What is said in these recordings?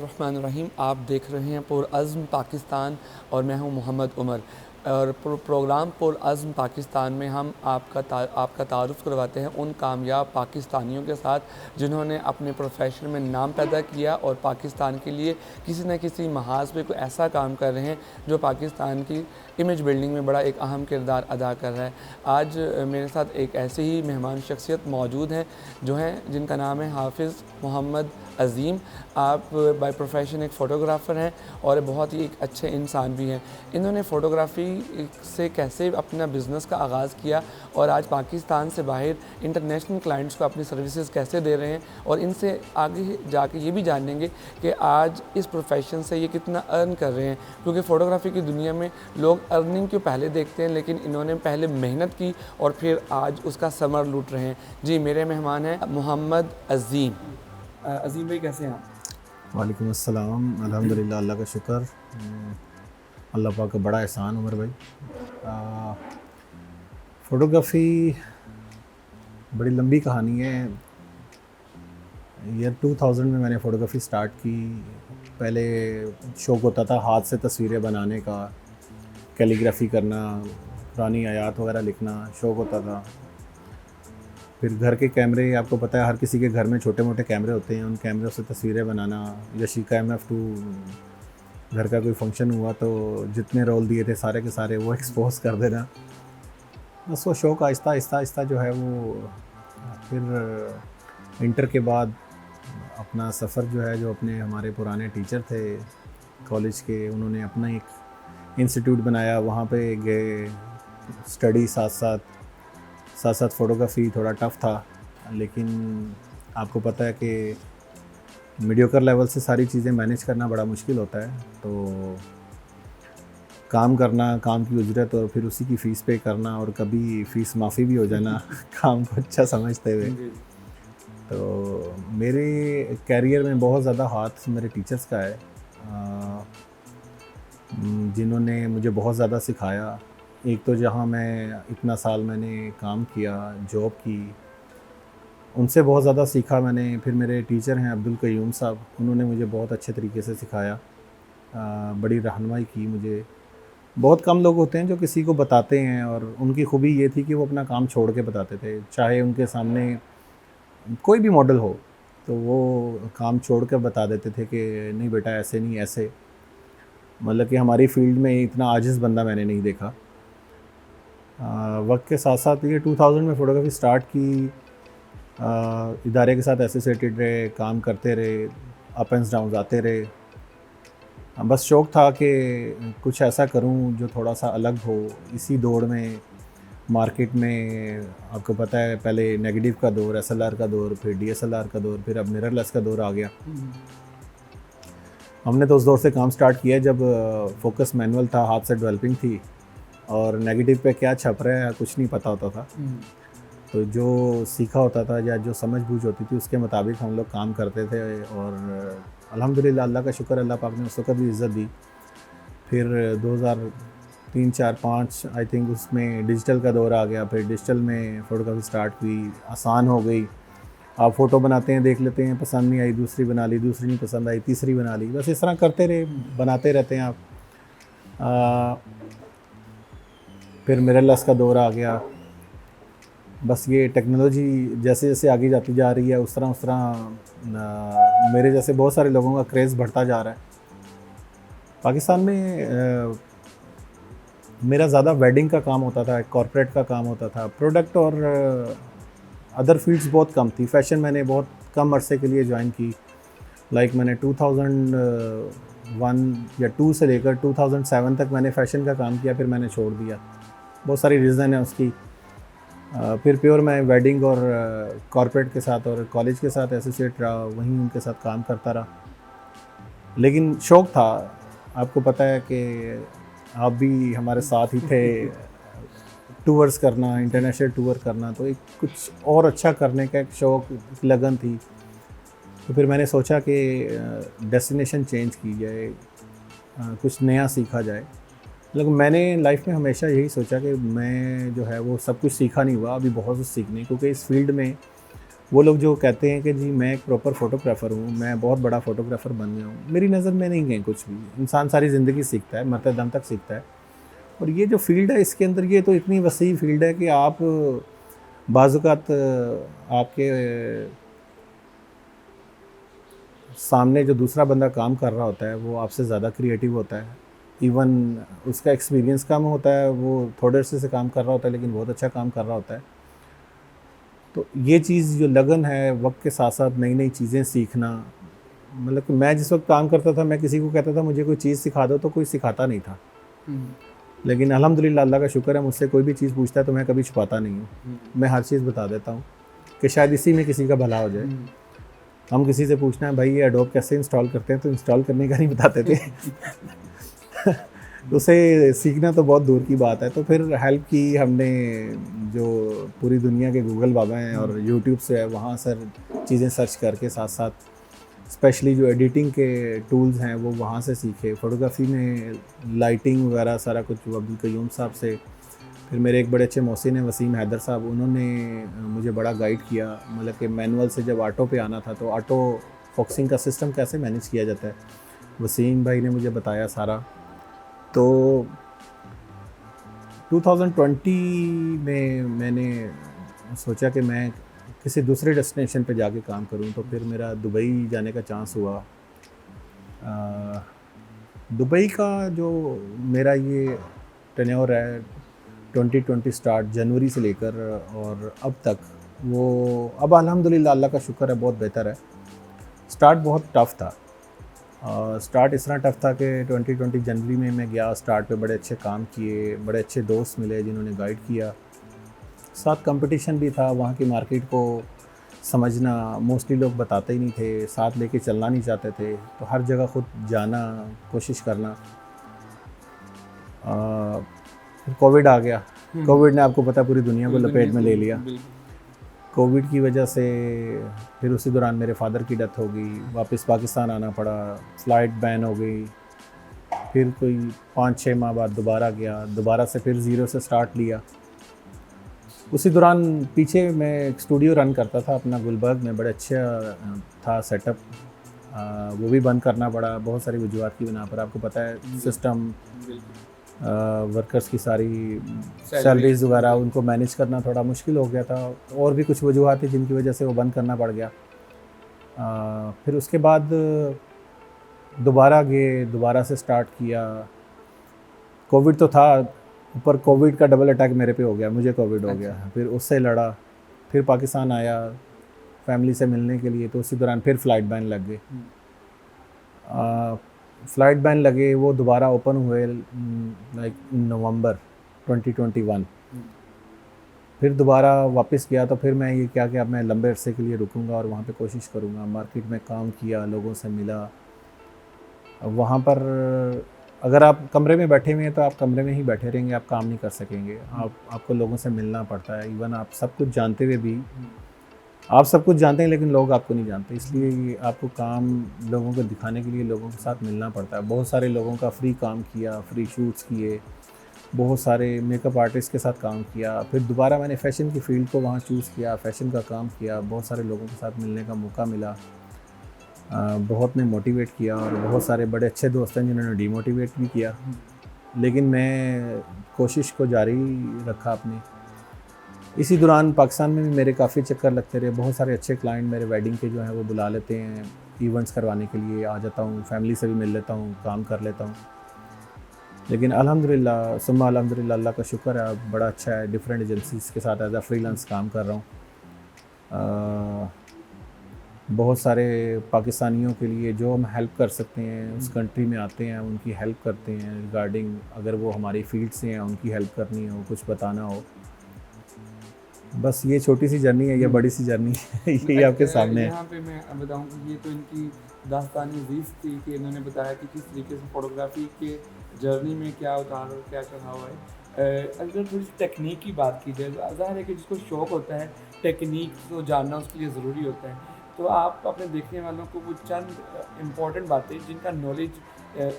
बिस्मिल्लाहिर्रहमानिर्रहीम। आप देख रहे हैं पुरअज़्म पाकिस्तान और मैं हूं मोहम्मद उमर। और प्रोग्राम पुरअज़्म पाकिस्तान में हम आपका तारुफ़ करवाते हैं उन कामयाब पाकिस्तानियों के साथ जिन्होंने अपने प्रोफेशन में नाम पैदा किया और पाकिस्तान के लिए किसी न किसी महाज पे कोई ऐसा काम कर रहे हैं जो पाकिस्तान की इमेज बिल्डिंग में बड़ा एक अहम किरदार अदा कर रहा है। आज मेरे साथ एक ऐसे ही मेहमान शख्सियत मौजूद हैं जो हैं जिनका नाम है हाफिज़ मोहम्मद अज़ीम। आप बाय प्रोफेशन एक फ़ोटोग्राफ़र हैं और बहुत ही एक अच्छे इंसान भी हैं। इन्होंने फ़ोटोग्राफ़ी से कैसे अपना बिज़नेस का आगाज़ किया और आज पाकिस्तान से बाहर इंटरनेशनल क्लाइंट्स को अपनी सर्विसेज कैसे दे रहे हैं, और इनसे आगे जाके ये भी जानेंगे कि आज इस प्रोफेशन से ये कितना अर्न कर रहे हैं, क्योंकि फ़ोटोग्राफ़ी की दुनिया में लोग अर्निंग को पहले देखते हैं, लेकिन इन्होंने पहले मेहनत की और फिर आज उसका समर लूट रहे हैं। जी, मेरे मेहमान हैं मोहम्मद अज़ीम। अज़ीम भाई, कैसे हैं आप? वालेकुम अस्सलाम। अल्हम्दुलिल्लाह, अल्लाह का शुक्र। अल्लाह पाक का बड़ा एहसान उमर भाई। फ़ोटोग्राफ़ी बड़ी लंबी कहानी है। ईयर 2000 में मैंने फ़ोटोग्राफ़ी स्टार्ट की। पहले शौक़ होता था हाथ से तस्वीरें बनाने का, कैलीग्राफ़ी करना, पुरानी आयात वगैरह लिखना शौक़ होता था। फिर घर के कैमरे, आपको पता है हर किसी के घर में छोटे मोटे कैमरे होते हैं, उन कैमरों से तस्वीरें बनाना। या शिका MF2 घर का कोई फंक्शन हुआ तो जितने रोल दिए थे सारे के सारे वो एक्सपोज कर देना। बस वो शौक़ आहिस्ता आहिस्ता आहिस्ता जो है वो फिर इंटर के बाद अपना सफ़र जो है, जो अपने हमारे पुराने टीचर थे कॉलेज के, उन्होंने अपना एक इंस्टीट्यूट बनाया, वहाँ पे गए स्टडी साथ साथ फ़ोटोग्राफ़ी थोड़ा टफ़ था, लेकिन आपको पता है कि मीडियोकर लेवल से सारी चीज़ें मैनेज करना बड़ा मुश्किल होता है। तो काम करना, काम की उजरत और फिर उसी की फ़ीस पे करना, और कभी फ़ीस माफ़ी भी हो जाना काम को अच्छा समझते हुए। तो मेरे कैरियर में बहुत ज़्यादा हाथ मेरे टीचर्स का है, जिन्होंने मुझे बहुत ज़्यादा सिखाया। एक तो जहाँ मैं इतना साल मैंने काम किया, जॉब की, उनसे बहुत ज़्यादा सीखा मैंने। फिर मेरे टीचर हैं अब्दुल क़य्यूम साहब, उन्होंने मुझे बहुत अच्छे तरीके से सिखाया, बड़ी रहनुमाई की मुझे। बहुत कम लोग होते हैं जो किसी को बताते हैं, और उनकी खूबी ये थी कि वो अपना काम छोड़ के बताते थे। चाहे उनके सामने कोई भी मॉडल हो तो वो काम छोड़ कर बता देते थे कि नहीं बेटा ऐसे नहीं ऐसे। मतलब कि हमारी फ़ील्ड में इतना आजिज़ बंदा मैंने नहीं देखा। वक्त के साथ साथ ये 2000 में फ़ोटोग्राफ़ी स्टार्ट की, इदारे के साथ एसोसिएटेड रहे, काम करते रहे, अप एंड डाउन आते रहे। बस शौक़ था कि कुछ ऐसा करूं जो थोड़ा सा अलग हो। इसी दौर में मार्केट में आपको पता है पहले नेगेटिव का दौर, SLR का दौर, फिर DSLR का दौर, फिर अब मिररलेस का दौर आ गया। हमने तो उस दौर से काम स्टार्ट किया जब फोकस मैनुअल था, हाथ से डेवलपिंग थी, और नेगेटिव पे क्या छप रहा है कुछ नहीं पता होता था। तो जो सीखा होता था या जो समझ बूझ होती थी उसके मुताबिक हम लोग काम करते थे, और अल्हम्दुलिल्लाह अल्लाह का शुक्र, अल्लाह पाक ने उस वक़्त भी इज़्ज़त दी। फिर 2003, 4, 5 आई थिंक उसमें डिजिटल का दौर आ गया। फिर डिजिटल में फ़ोटोग्राफी स्टार्ट हुई, आसान हो गई। आप फ़ोटो बनाते हैं, देख लेते हैं, पसंद नहीं आई दूसरी बना ली, दूसरी नहीं पसंद आई तीसरी बना ली, बस इस तरह करते रहे, बनाते रहते हैं आप। फिर मिररलेस का दौर आ गया। बस ये टेक्नोलॉजी जैसे जैसे आगे जाती जा रही है उस तरह मेरे जैसे बहुत सारे लोगों का क्रेज़ बढ़ता जा रहा है। पाकिस्तान में मेरा ज़्यादा वेडिंग का काम होता था, कॉर्पोरेट का काम होता था, प्रोडक्ट और अदर फील्ड्स बहुत कम थी। फ़ैशन मैंने बहुत कम अरसे के लिए ज्वाइन की। मैंने 2001 या 2 से लेकर 2007 तक मैंने फ़ैशन का काम किया, फिर मैंने छोड़ दिया। बहुत सारी रीज़न है उसकी। फिर प्योर मैं वेडिंग और कॉर्पोरेट के साथ और कॉलेज के साथ एसोसिएट रहा, वहीं उनके साथ काम करता रहा। लेकिन शौक़ था, आपको पता है कि आप भी हमारे साथ ही थे, टूर्स करना, इंटरनेशनल टूर करना, तो एक कुछ और अच्छा करने का एक शौक़, लगन थी। तो फिर मैंने सोचा कि डेस्टिनेशन चेंज की जाए, कुछ नया सीखा जाए। लेकिन मैंने लाइफ में हमेशा यही सोचा कि मैं जो है वो सब कुछ सीखा नहीं हुआ, अभी बहुत कुछ सीखने, क्योंकि इस फील्ड में वो लोग जो कहते हैं कि जी मैं एक प्रॉपर फ़ोटोग्राफ़र हूँ, मैं बहुत बड़ा फ़ोटोग्राफ़र बन गया हूँ, मेरी नज़र में नहीं है कुछ भी। इंसान सारी ज़िंदगी सीखता है, मरते दम तक सीखता है। और ये जो फ़ील्ड है इसके अंदर ये तो इतनी वसी फ़ील्ड है कि आप बाज़-औक़ात आपके सामने जो दूसरा बंदा काम कर रहा होता है वो आपसे ज़्यादा क्रिएटिव होता है। इवन उसका एक्सपीरियंस कम होता है, वो थोड़े अरसे से काम कर रहा होता है लेकिन बहुत अच्छा काम कर रहा होता है। तो ये चीज़ जो लगन है वक्त के साथ साथ नई नई चीज़ें सीखना, मतलब कि मैं जिस वक्त काम करता था मैं किसी को कहता था मुझे कोई चीज़ सिखा दो तो कोई सिखाता नहीं था। लेकिन अल्हम्दुलिल्लाह अल्लाह का शुक्र है, मुझसे कोई भी चीज़ पूछता है तो मैं कभी छुपाता नहीं हूँ। मैं हर चीज़ बता देता हूँ कि शायद इसी में किसी का भला हो जाए। हम किसी से पूछना है भाई ये एडोब कैसे इंस्टॉल करते हैं तो इंस्टॉल करने का नहीं बताते थे। उसे सीखना तो बहुत दूर की बात है। तो फिर हेल्प की हमने, जो पूरी दुनिया के गूगल बाबा हैं और यूट्यूब से है वहाँ सर चीज़ें सर्च करके साथ साथ स्पेशली जो एडिटिंग के टूल्स हैं वो वहाँ से सीखे। फ़ोटोग्राफी में लाइटिंग वगैरह सारा कुछ अब्दुल कयूम साहब से। फिर मेरे एक बड़े अच्छे मोहसिन हैं वसीम हैदर साहब, उन्होंने मुझे बड़ा गाइड किया। मतलब कि मैनुअल से जब ऑटो पे आना था तो ऑटो फोकसिंग का सिस्टम कैसे मैनेज किया जाता है, वसीम भाई ने मुझे बताया सारा। तो 2020 में मैंने सोचा कि मैं किसी दूसरे डेस्टिनेशन पे जाके काम करूं, तो फिर मेरा दुबई जाने का चांस हुआ। दुबई का जो मेरा ये टेन्योर है 2020 स्टार्ट जनवरी से लेकर और अब तक, वो अब अल्हम्दुलिल्लाह अल्लाह का शुक्र है बहुत बेहतर है। स्टार्ट बहुत टफ़ था। स्टार्ट इस तरह टफ़ था कि 2020 जनवरी में मैं गया, स्टार्ट पे बड़े अच्छे काम किए, बड़े अच्छे दोस्त मिले जिन्होंने गाइड किया। साथ कंपटीशन भी था, वहाँ की मार्केट को समझना मोस्टली लोग बताते ही नहीं थे, साथ लेके चलना नहीं चाहते थे, तो हर जगह खुद जाना, कोशिश करना। फिर कोविड आ गया। कोविड ने आपको पता पूरी दुनिया को लपेट में ले लिया। कोविड की वजह से फिर उसी दौरान मेरे फादर की डेथ हो गई, वापस पाकिस्तान आना पड़ा, फ़्लाइट बैन हो गई। फिर कोई 5-6 माह बाद दोबारा गया, दोबारा से फिर ज़ीरो से स्टार्ट लिया। उसी दौरान पीछे मैं एक स्टूडियो रन करता था अपना गुलबर्ग में, बड़ा अच्छा था सेटअप, वो भी बंद करना पड़ा बहुत सारी वजूहत की बिना पर। आपको पता है सिस्टम, वर्कर्स की सारी सैलरीज वगैरह उनको मैनेज करना थोड़ा मुश्किल हो गया था, और भी कुछ वजूहत थी जिनकी वजह से वो बंद करना पड़ गया। फिर उसके बाद दोबारा गए, दोबारा से स्टार्ट किया। कोविड तो था, ऊपर कोविड का डबल अटैक मेरे पे हो गया, मुझे कोविड हो गया। फिर उससे लड़ा, फिर पाकिस्तान आया फैमिली से मिलने के लिए, तो उसी दौरान फिर फ़्लाइट बैन लग गए। फ़्लाइट बैन लगे, वो दोबारा ओपन हुए लाइक नवंबर 2021। फिर दोबारा वापस गया, तो फिर मैं ये क्या कि अब मैं लंबे अरसे के लिए रुकूंगा और वहाँ पे कोशिश करूँगा। मार्केट में काम किया, लोगों से मिला। वहाँ पर अगर आप कमरे में बैठे हुए हैं तो आप कमरे में ही बैठे रहेंगे, आप काम नहीं कर सकेंगे। आपको लोगों से मिलना पड़ता है। इवन आप सब कुछ जानते हुए भी, आप सब कुछ जानते हैं लेकिन लोग आपको नहीं जानते, इसलिए आपको काम लोगों को दिखाने के लिए लोगों के साथ मिलना पड़ता है। बहुत सारे लोगों का फ्री काम किया, फ्री शूट्स किए, बहुत सारे मेकअप आर्टिस्ट के साथ काम किया। फिर दोबारा मैंने फ़ैशन की फ़ील्ड को वहाँ चूज़ किया, फ़ैशन का काम किया, बहुत सारे लोगों के साथ मिलने का मौका मिला। बहुत ने मोटिवेट किया और बहुत सारे बड़े अच्छे दोस्त हैं जिन्होंने डीमोटिवेट भी किया, लेकिन मैं कोशिश को जारी रखा अपनी। इसी दौरान पाकिस्तान में भी मेरे काफ़ी चक्कर लगते रहे। बहुत सारे अच्छे क्लाइंट मेरे वेडिंग के जो हैं वो बुला लेते हैं, इवेंट्स करवाने के लिए आ जाता हूँ, फैमिली से भी मिल लेता हूँ, काम कर लेता हूँ। लेकिन अल्हम्दुलिल्लाह सुम्मा अल्हम्दुलिल्लाह अल्लाह का शुक्र है, अब बड़ा अच्छा है। डिफरेंट एजेंसीज़ के साथ एज अ फ्रीलांस काम कर रहा हूँ। बहुत सारे पाकिस्तानियों के लिए जो हम हेल्प कर सकते हैं उस कंट्री में आते हैं, उनकी हेल्प करते हैं रिगार्डिंग, अगर वो हमारी फील्ड से हैं, उनकी हेल्प करनी हो, कुछ बताना हो। बस ये छोटी सी जर्नी है, ये बड़ी सी जर्नी है, ये आपके सामने है। यहाँ पे मैं बताऊँ कि ये तो इनकी दास्तानी ज़ीज़ थी कि इन्होंने बताया कि किस तरीके से फ़ोटोग्राफी के जर्नी में क्या उतार और क्या चढ़ाव है। अगर थोड़ी सी टेक्निक की बात की जाए, ज़ाहिर है कि जिसको शौक़ होता है टेक्निक को जानना उसके लिए ज़रूरी होता है। तो आप अपने देखने वालों को वो चंद इम्पॉर्टेंट बातें जिनका नॉलेज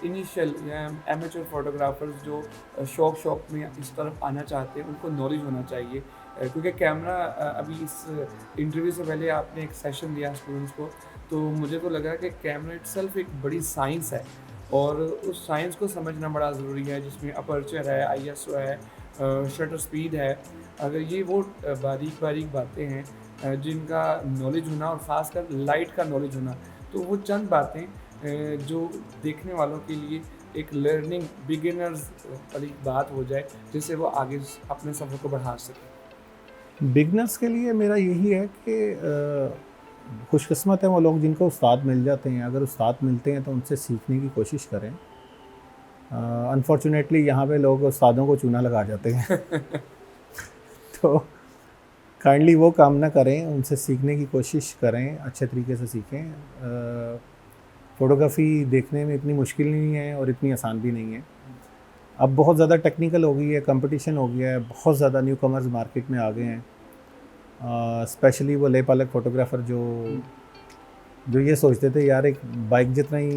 इनिशियल या एमेचर फ़ोटोग्राफ़र्स जो शौक़ में इस तरफ आना चाहते हैं उनको नॉलेज होना चाहिए, क्योंकि कैमरा अभी इस इंटरव्यू से पहले आपने एक सेशन दिया स्टूडेंट्स को, तो मुझे तो लगा कि कैमरा इटसेल्फ एक बड़ी साइंस है और उस साइंस को समझना बड़ा ज़रूरी है, जिसमें अपर्चर है, ISO है, शटर स्पीड है। अगर ये वो बारीक बारीक बातें हैं जिनका नॉलेज होना और ख़ासकर लाइट का नॉलेज होना, तो वो चंद बातें जो देखने वालों के लिए एक लर्निंग बिगिनर्स वाली बात हो जाए, जिससे वो आगे अपने सफ़र को बढ़ा सकें। बिगनर्स के लिए मेरा यही है कि खुशकिस्मत है वो लोग जिनको उस्ताद मिल जाते हैं। अगर उस्ताद मिलते हैं तो उनसे सीखने की कोशिश करें। अनफॉर्चुनेटली यहाँ पे लोग उस्तादों को चूना लगा जाते हैं तो काइंडली वो काम ना करें, उनसे सीखने की कोशिश करें, अच्छे तरीके से सीखें। फ़ोटोग्राफ़ी देखने में इतनी मुश्किल नहीं है और इतनी आसान भी नहीं है। अब बहुत ज़्यादा टेक्निकल हो गई है, कंपटीशन हो गया है, बहुत ज़्यादा न्यू कमर्स मार्केट में आ गए हैं। स्पेशली वो ले पालक फ़ोटोग्राफ़र जो ये सोचते थे यार एक बाइक जितना ही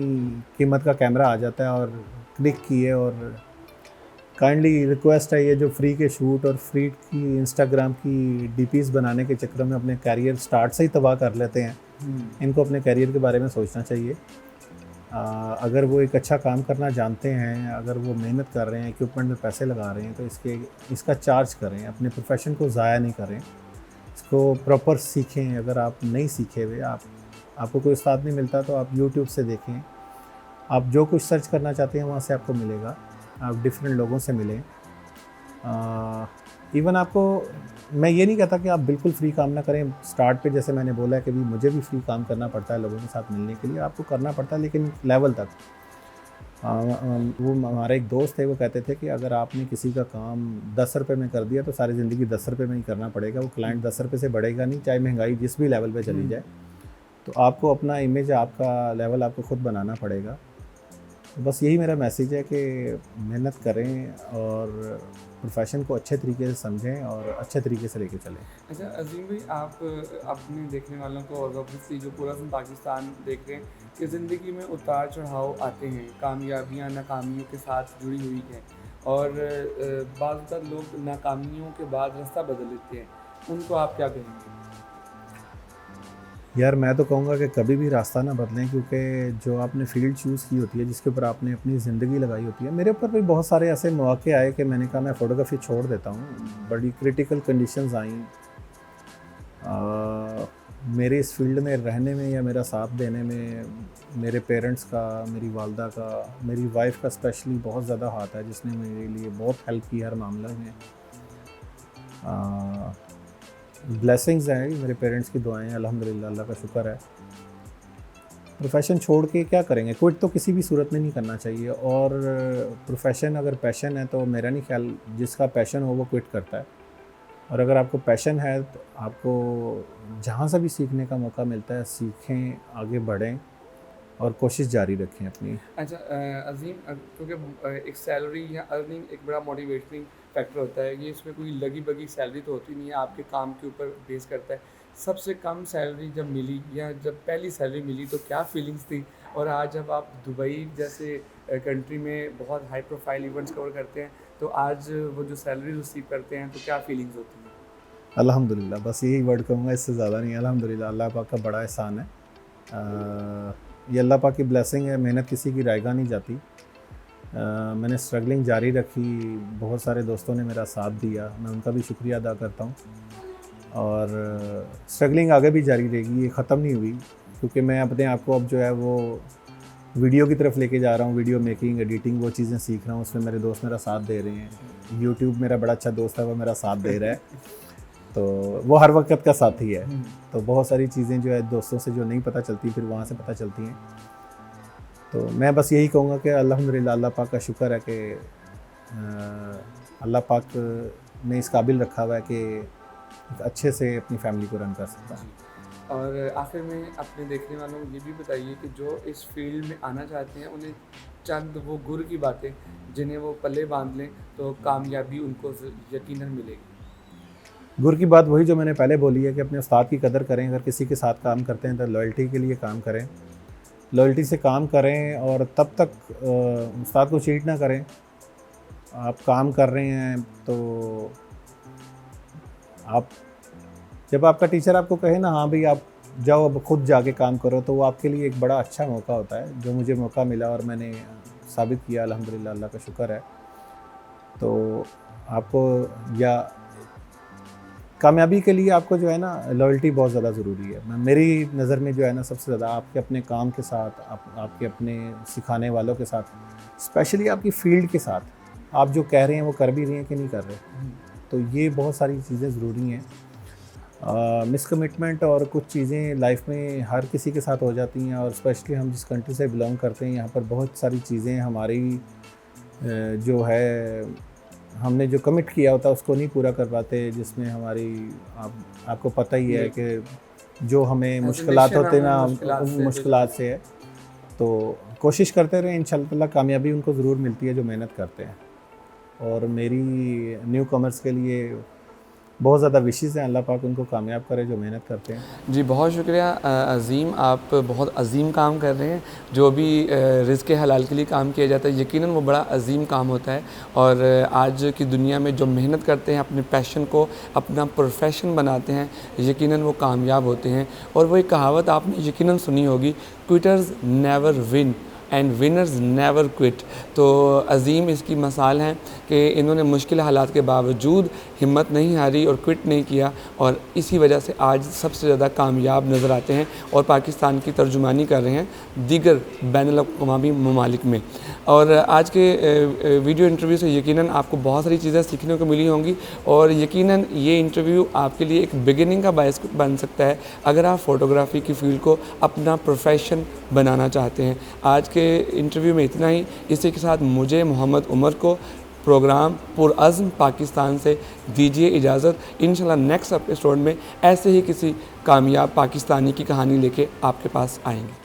कीमत का कैमरा आ जाता है और क्लिक किए। और काइंडली रिक्वेस्ट है, ये जो फ्री के शूट और फ्री की इंस्टाग्राम की DPs बनाने के चक्कर में अपने कैरियर स्टार्ट से ही तबाह कर लेते हैं। इनको अपने कैरियर के बारे में सोचना चाहिए। अगर वो एक अच्छा काम करना जानते हैं, अगर वो मेहनत कर रहे हैं, इक्विपमेंट में पैसे लगा रहे हैं, तो इसका चार्ज करें, अपने प्रोफेशन को ज़ाया नहीं करें, इसको प्रॉपर सीखें। अगर आप नहीं सीखे हुए, आपको कोई उस्ताद नहीं मिलता तो आप यूट्यूब से देखें। आप जो कुछ सर्च करना चाहते हैं वहाँ से आपको मिलेगा। आप डिफरेंट लोगों से मिलें। इवन आपको, मैं ये नहीं कहता कि आप बिल्कुल फ्री काम ना करें। स्टार्ट पे जैसे मैंने बोला है कि भी मुझे भी फ्री काम करना पड़ता है लोगों के साथ मिलने के लिए, आपको करना पड़ता है लेकिन लेवल तक। वो हमारे एक दोस्त थे, वो कहते थे कि अगर आपने किसी का काम 10 रुपये में कर दिया तो सारी ज़िंदगी 10 रुपये में ही करना पड़ेगा। वो क्लाइंट 10 रुपये से बढ़ेगा नहीं, चाहे महंगाई जिस भी लेवल पे चली जाए। तो आपको अपना इमेज, आपका लेवल आपको ख़ुद बनाना पड़ेगा। बस यही मेरा मैसेज है कि मेहनत करें और प्रोफेशन को अच्छे तरीके से समझें और अच्छे तरीके से लेके चलें। अच्छा अजीम भाई, आप अपने देखने वालों को और ऑब्वियसली जो पूरा पाकिस्तान देख रहे हैं कि ज़िंदगी में उतार चढ़ाव आते हैं, कामयाबियाँ नाकामियों के साथ जुड़ी हुई हैं और बाज़ लोग नाकामियों के बाद रास्ता बदल लेते हैं, उनको आप क्या कहेंगे? यार मैं तो कहूँगा कि कभी भी रास्ता ना बदलें, क्योंकि जो आपने फील्ड चूज़ की होती है, जिसके ऊपर आपने अपनी ज़िंदगी लगाई होती है। मेरे ऊपर भी बहुत सारे ऐसे मौके आए कि मैंने कहा मैं फ़ोटोग्राफी छोड़ देता हूँ। बड़ी क्रिटिकल कंडीशंस आई मेरे इस फील्ड में रहने में या मेरा साथ देने में। मेरे पेरेंट्स का, मेरी वालदा का, मेरी वाइफ का स्पेशली बहुत ज़्यादा हाथ है, जिसने मेरे लिए बहुत हेल्प की हर मामले में। ब्लेसिंग्स हैं मेरे पेरेंट्स की दुआएं, अल्हम्दुलिल्लाह, अल्लाह का शुक्र है। प्रोफेशन छोड़ के क्या करेंगे? क्विट तो किसी भी सूरत में नहीं करना चाहिए। और प्रोफेशन अगर पैशन है तो मेरा नहीं ख्याल जिसका पैशन हो वो क्विट करता है। और अगर आपको पैशन है तो आपको जहाँ से भी सीखने का मौका मिलता है सीखें, आगे बढ़ें और कोशिश जारी रखें अपनी। अच्छा अजीम, क्योंकि एक सैलरी या अर्निंग एक बड़ा मोटिवेटिंग फैक्टर होता है, ये इसमें कोई लगी बगी सैलरी तो होती नहीं है, आपके काम के ऊपर बेस करता है। सबसे कम सैलरी जब मिली या जब पहली सैलरी मिली तो क्या फीलिंग्स थी? और आज जब आप दुबई जैसे कंट्री में बहुत हाई प्रोफाइल इवेंट्स कवर करते हैं, तो आज वो जो सैलरी रिसीव करते हैं तो क्या फीलिंग्स होती हैं? अल्हम्दुलिल्लाह, बस यही वर्ड कहूँगा, इससे ज़्यादा नहीं। अल्हम्दुलिल्लाह, अल्लाह पाक का बड़ा एहसान है। ये अल्लाह पाक की ब्लेसिंग है। मेहनत किसी की रायगा नहीं जाती। मैंने स्ट्रगलिंग जारी रखी, बहुत सारे दोस्तों ने मेरा साथ दिया, मैं उनका भी शुक्रिया अदा करता हूँ। और स्ट्रगलिंग आगे भी जारी रहेगी, ये ख़त्म नहीं हुई, क्योंकि मैं अपने आप को अब जो है वो वीडियो की तरफ लेके जा रहा हूँ। वीडियो मेकिंग, एडिटिंग, वो चीज़ें सीख रहा हूँ, उसमें मेरे दोस्त मेरा साथ दे रहे हैं। यूट्यूब मेरा बड़ा अच्छा दोस्त है, वो मेरा साथ दे रहा है, तो वो हर वक्त का साथी है। तो बहुत सारी चीज़ें जो है दोस्तों से जो नहीं पता चलती फिर वहाँ से पता चलती हैं। तो मैं बस यही कहूँगा कि अल्हम्दुलिल्लाह, अल्लाह पाक का शुक्र है कि अल्लाह पाक ने इस काबिल रखा हुआ है कि अच्छे से अपनी फैमिली को रन कर सकता है। और आखिर में अपने देखने वालों को ये भी बताइए कि जो इस फील्ड में आना चाहते हैं, उन्हें चंद वो गुर की बातें जिन्हें वो पल्ले बांध लें तो कामयाबी उनको यकीनन मिलेगी। गुर की बात वही जो मैंने पहले बोली है कि अपने उस्ताद की कदर करें। अगर किसी के साथ काम करते हैं तो लॉयल्टी के लिए काम करें, लॉयल्टी से काम करें और तब तक उस्ताद को चीट ना करें। आप काम कर रहे हैं तो आप जब आपका टीचर आपको कहे ना हाँ भाई आप जाओ अब खुद जाके काम करो, तो वो आपके लिए एक बड़ा अच्छा मौका होता है, जो मुझे मौका मिला और मैंने साबित किया अल्हम्दुलिल्लाह, अल्लाह का शुक्र है। तो आपको या कामयाबी के लिए आपको जो है ना लॉयल्टी बहुत ज़्यादा ज़रूरी है। मेरी नज़र में जो है ना सबसे ज़्यादा आपके अपने काम के साथ, आपके अपने सिखाने वालों के साथ, स्पेशली आपकी फ़ील्ड के साथ, आप जो कह रहे हैं वो कर भी रहे हैं कि नहीं कर रहे, तो ये बहुत सारी चीज़ें ज़रूरी हैं। मिसकमिटमेंट और कुछ चीज़ें लाइफ में हर किसी के साथ हो जाती हैं, और स्पेशली हम जिस कंट्री से बिलोंग करते हैं यहाँ पर बहुत सारी चीज़ें हमारी जो है हमने जो कमिट किया होता है उसको नहीं पूरा कर पाते, जिसमें हमारी आपको पता ही है कि जो हमें मुश्किलात होते हैं ना मुश्किलात से है। तो कोशिश करते रहे, इंशाल्लाह कामयाबी उनको ज़रूर मिलती है जो मेहनत करते हैं। और मेरी न्यू कमर्स के लिए बहुत ज़्यादा विशेज़ हैं, अल्लाह पाक उनको कामयाब करे जो मेहनत करते हैं। जी बहुत शुक्रिया अज़ीम, आप बहुत अज़ीम काम कर रहे हैं। जो भी रिज़्क़ हलाल के लिए काम किया जाता है यकीनन वो बड़ा अज़ीम काम होता है, और आज की दुनिया में जो मेहनत करते हैं, अपने पैशन को अपना प्रोफेशन बनाते हैं, यकीनन वो कामयाब होते हैं। और वो एक कहावत आपने यकीनन सुनी होगी, quitters never win and winners never quit. तो अज़ीम इसकी मिसाल हैं कि इन्होंने मुश्किल हालात के बावजूद हिम्मत नहीं हारी और क्विट नहीं किया, और इसी वजह से आज सबसे ज़्यादा कामयाब नज़र आते हैं और पाकिस्तान की तर्जुमानी कर रहे हैं दीगर बैनुल-अक़वामी ममालिक में। और आज के वीडियो इंटरव्यू से यकीनन आपको बहुत सारी चीज़ें सीखने को मिली होंगी, और यकीनन ये इंटरव्यू आपके लिए एक बिगिनिंग का बायस बन सकता है अगर आप फ़ोटोग्राफ़ी की फ़ील्ड को अपना प्रोफेशन बनाना चाहते हैं। आज के इंटरव्यू में इतना ही। इसी के साथ मुझे मोहम्मद उमर को प्रोग्राम पुरअज़्म पाकिस्तान से दीजिए इजाज़त। इंशाल्लाह नेक्स्ट एपिसोड में ऐसे ही किसी कामयाब पाकिस्तानी की कहानी लेके आपके पास आएंगे।